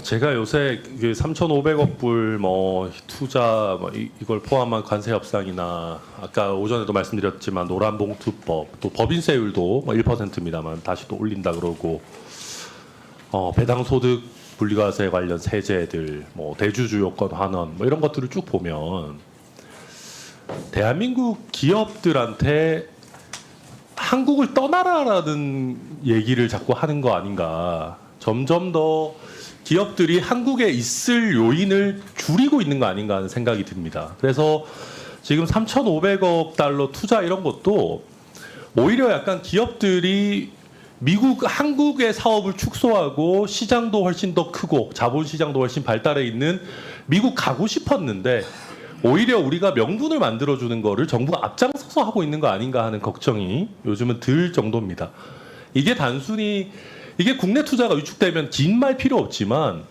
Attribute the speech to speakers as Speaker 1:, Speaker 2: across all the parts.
Speaker 1: 제가 요새 3,500억 불 뭐 투자 뭐 이걸 포함한 관세 협상이나 아까 오전에도 말씀드렸지만 노란봉투법 또 법인세율도 뭐 1%입니다만 다시 또 올린다 그러고 배당 소득 분리과세 관련 세제들 뭐 대주주 요건 환원 뭐 이런 것들을 쭉 보면 대한민국 기업들한테 한국을 떠나라라는 얘기를 자꾸 하는 거 아닌가. 점점 더 기업들이 한국에 있을 요인을 줄이고 있는 거 아닌가 하는 생각이 듭니다. 그래서 지금 3,500억 달러 투자 이런 것도 오히려 약간 기업들이 한국의 사업을 축소하고 시장도 훨씬 더 크고 자본시장도 훨씬 발달해 있는 미국 가고 싶었는데 오히려 우리가 명분을 만들어주는 거를 정부가 앞장서서 하고 있는 거 아닌가 하는 걱정이 요즘은 들 정도입니다. 이게 단순히 이게 국내 투자가 위축되면 긴 말 필요 없지만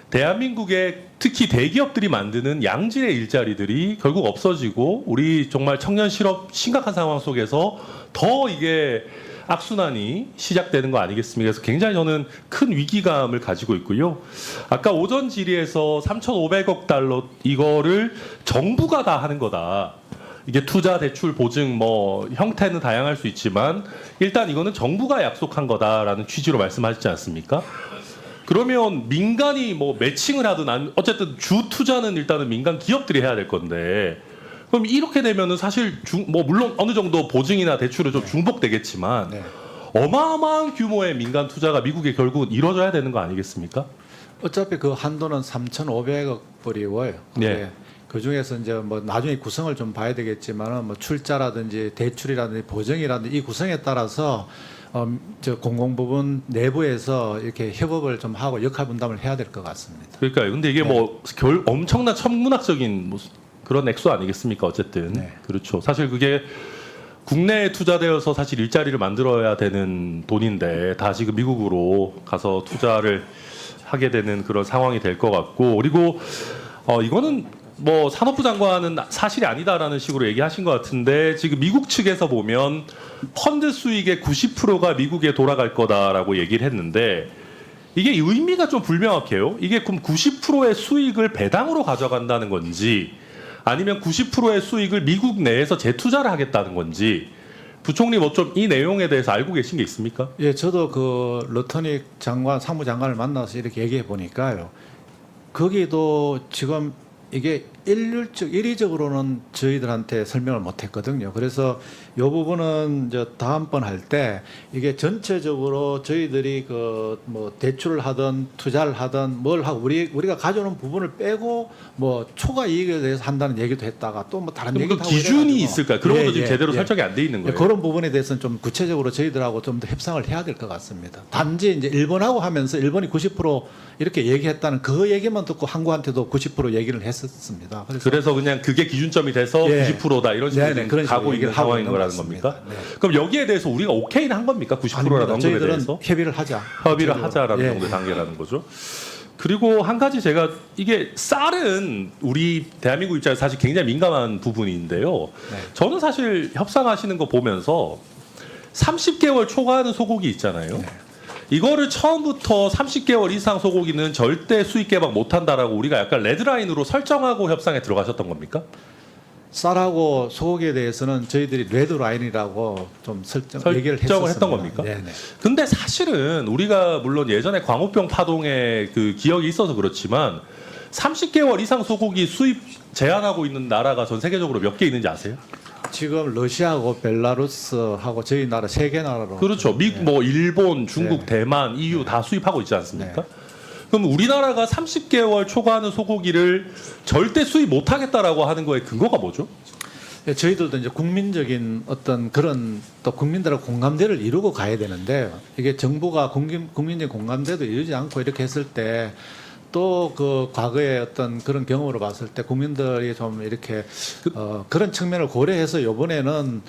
Speaker 1: 대한민국의 특히 대기업들이 만드는 양질의 일자리들이 결국 없어지고 우리 정말 청년 실업 심각한 상황 속에서 더 이게 악순환이 시작되는 거 아니겠습니까? 그래서 굉장히 저는 큰 위기감을 가지고 있고요. 아까 오전 질의에서 3,500억 달러 이거를 정부가 다 하는 거다. 이게 투자 대출 보증 뭐 형태는 다양할 수 있지만 일단 이거는 정부가 약속한 거다라는 취지로 말씀하시지 않습니까? 그러면 민간이 뭐 매칭을 하든 어쨌든 주 투자는 일단은 민간 기업들이 해야 될 건데 그럼 이렇게 되면은 사실 뭐 물론 어느 정도 보증이나 대출은 좀 중복되겠지만 어마어마한 규모의 민간 투자가 미국에 결국은 이루어져야 되는 거 아니겠습니까?
Speaker 2: 어차피 그 한도는 3,500억 불이고요.
Speaker 1: 네.
Speaker 2: 그 중에서 이제 뭐 나중에 구성을 좀 봐야 되겠지만은 뭐 출자라든지 대출이라든지 보증이라든지 이 구성에 따라서 저 공공 부분 내부에서 이렇게 협업을 좀 하고 역할 분담을 해야 될 것 같습니다.
Speaker 1: 그러니까요. 근데 이게 뭐 엄청난 천문학적인 그런 액수 아니겠습니까? 어쨌든 그렇죠. 사실 그게 국내에 투자되어서 사실 일자리를 만들어야 되는 돈인데 다 지금 미국으로 가서 투자를 하게 되는 그런 상황이 될 것 같고 그리고 이거는 뭐 산업부 장관은 사실이 아니다라는 식으로 얘기하신 것 같은데 지금 미국 측에서 보면 펀드 수익의 90%가 미국에 돌아갈 거다라고 얘기를 했는데 이게 의미가 좀 불명확해요. 이게 그럼 90%의 수익을 배당으로 가져간다는 건지 아니면 90%의 수익을 미국 내에서 재투자를 하겠다는 건지 부총리 뭐 좀 이 내용에 대해서 알고 계신 게 있습니까?
Speaker 2: 예, 저도 그 러터닉 장관, 상무장관을 만나서 이렇게 얘기해 보니까요. 거기도 지금 이게 일의적으로는 저희들한테 설명을 못했거든요. 그래서 이 부분은 이제 다음번 할 때 이게 전체적으로 저희들이 그 뭐 대출을 하든 투자를 하든 뭘 하고 우리가 가져오는 부분을 빼고 뭐 초과 이익에 대해서 한다는 얘기도 했다가 또 뭐 다른 얘기도
Speaker 1: 그
Speaker 2: 하고
Speaker 1: 기준이
Speaker 2: 이래가지고.
Speaker 1: 있을까요? 그런 것도 지금 제대로 설정이 안 돼 있는 거예요.
Speaker 2: 그런 부분에 대해서는 좀 구체적으로 저희들하고 좀 더 협상을 해야 될 것 같습니다. 단지 이제 일본하고 하면서 일본이 90% 이렇게 얘기했다는 그 얘기만 듣고 한국한테도 90% 얘기를 했었습니다.
Speaker 1: 그래서 그냥 그게 기준점이 돼서 90%다 이런 식으로
Speaker 2: 네네, 그런
Speaker 1: 가고
Speaker 2: 식으로
Speaker 1: 있는
Speaker 2: 얘기를 하고
Speaker 1: 상황인
Speaker 2: 있는
Speaker 1: 거라는
Speaker 2: 것
Speaker 1: 겁니까?
Speaker 2: 같습니다. 네.
Speaker 1: 그럼 여기에 대해서 우리가 오케이는 한 겁니까? 90%라는 언급에
Speaker 2: 저희들은
Speaker 1: 대해서?
Speaker 2: 협의를 하자.
Speaker 1: 협의를 하자라는
Speaker 2: 예.
Speaker 1: 정도의 단계라는 거죠. 그리고 한 가지 제가 이게 쌀은 우리 대한민국 입장에서 사실 굉장히 민감한 부분인데요. 저는 사실 협상하시는 거 보면서 30개월 초과하는 소고기 있잖아요. 이거를 처음부터 30개월 이상 소고기는 절대 수익 개방 못한다라고 우리가 약간 레드라인으로 설정하고 협상에 들어가셨던 겁니까?
Speaker 2: 쌀하고 소고기에 대해서는 저희들이 레드라인이라고 좀 얘기를
Speaker 1: 설정을
Speaker 2: 했었습니다.
Speaker 1: 했던 겁니까?
Speaker 2: 네네.
Speaker 1: 근데 사실은 우리가 물론 예전에 광우병 파동의 그 기억이 있어서 그렇지만 30개월 이상 소고기 수입 제한하고 있는 나라가 전 세계적으로 몇 개 있는지 아세요?
Speaker 2: 지금 러시아하고 벨라루스하고 저희 나라 세 개 나라로
Speaker 1: 그렇죠. 뭐 일본, 중국, 대만, EU 다 수입하고 있지 않습니까? 그럼 우리나라가 30개월 초과하는 소고기를 절대 수입 못하겠다라고 하는 거에 근거가 뭐죠?
Speaker 2: 예, 저희들도 이제 국민적인 어떤 그런 또 국민들의 공감대를 이루고 가야 되는데 이게 정부가 국민적인 공감대도 이루지 않고 이렇게 했을 때 또 그 과거의 어떤 그런 경험으로 봤을 때 국민들이 좀 이렇게 그런 측면을 고려해서 이번에는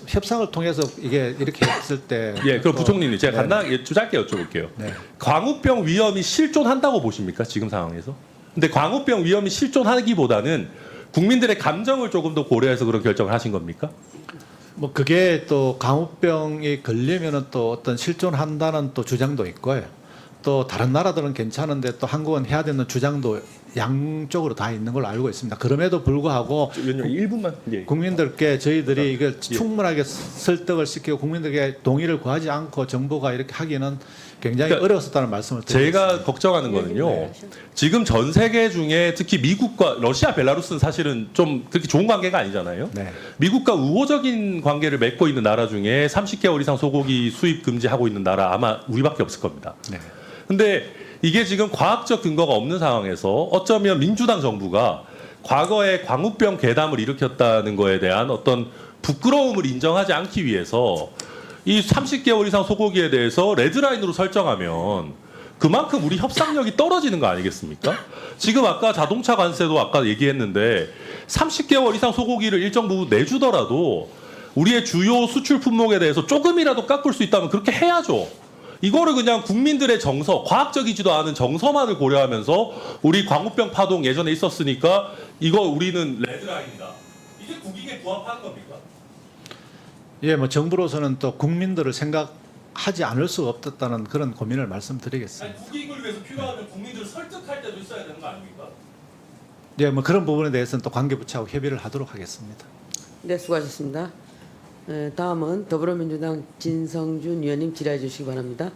Speaker 2: 협상을 통해서 이게 이렇게 했을 때
Speaker 1: 그럼 부총리님 제가 간단하게 짧게 여쭤볼게요. 광우병 위험이 실존한다고 보십니까? 지금 상황에서? 근데 광우병 위험이 실존하기보다는 국민들의 감정을 조금 더 고려해서 그런 결정을 하신 겁니까?
Speaker 2: 뭐 그게 또 광우병이 걸리면은 또 어떤 실존한다는 또 주장도 있고요. 또 다른 나라들은 괜찮은데 또 한국은 해야 되는 주장도 양쪽으로 다 있는 걸로 알고 있습니다. 그럼에도 불구하고
Speaker 1: 1분만. 예.
Speaker 2: 국민들께 저희들이 이걸 충분하게 설득을 시키고 국민들에게 동의를 구하지 않고 정부가 이렇게 하기는 굉장히
Speaker 1: 그러니까
Speaker 2: 어려웠었다는 말씀을 드리겠습니다.
Speaker 1: 제가 걱정하는 거는요. 지금 전 세계 중에 특히 미국과 러시아, 벨라루스는 사실은 좀 그렇게 좋은 관계가 아니잖아요.
Speaker 2: 네.
Speaker 1: 미국과 우호적인 관계를 맺고 있는 나라 중에 30개월 이상 소고기 수입 금지하고 있는 나라 아마 우리밖에 없을 겁니다.
Speaker 2: 네.
Speaker 1: 근데 이게 지금 과학적 근거가 없는 상황에서 어쩌면 민주당 정부가 과거에 광우병 괴담을 일으켰다는 거에 대한 어떤 부끄러움을 인정하지 않기 위해서 이 30개월 이상 소고기에 대해서 레드라인으로 설정하면 그만큼 우리 협상력이 떨어지는 거 아니겠습니까? 지금 아까 자동차 관세도 아까 얘기했는데 30개월 이상 소고기를 일정 부분 내주더라도 우리의 주요 수출 품목에 대해서 조금이라도 깎을 수 있다면 그렇게 해야죠. 이거를 그냥 국민들의 정서, 과학적이지도 않은 정서만을 고려하면서 우리 광우병 파동 예전에 있었으니까 이거 우리는 레드라인이다. 이게 국익에 부합하는 겁니까?
Speaker 2: 예, 뭐 정부로서는 또 국민들을 생각하지 않을 수가 없었다는 그런 고민을 말씀드리겠습니다.
Speaker 1: 아니, 국익을 위해서 필요하면 국민들을 설득할 때도 있어야 되는 거 아닙니까?
Speaker 2: 예, 뭐 그런 부분에 대해서는 또 관계부처하고 협의를 하도록 하겠습니다.
Speaker 3: 네, 수고하셨습니다. 다음은 더불어민주당 진성준 의원님 질의해 주시기 바랍니다.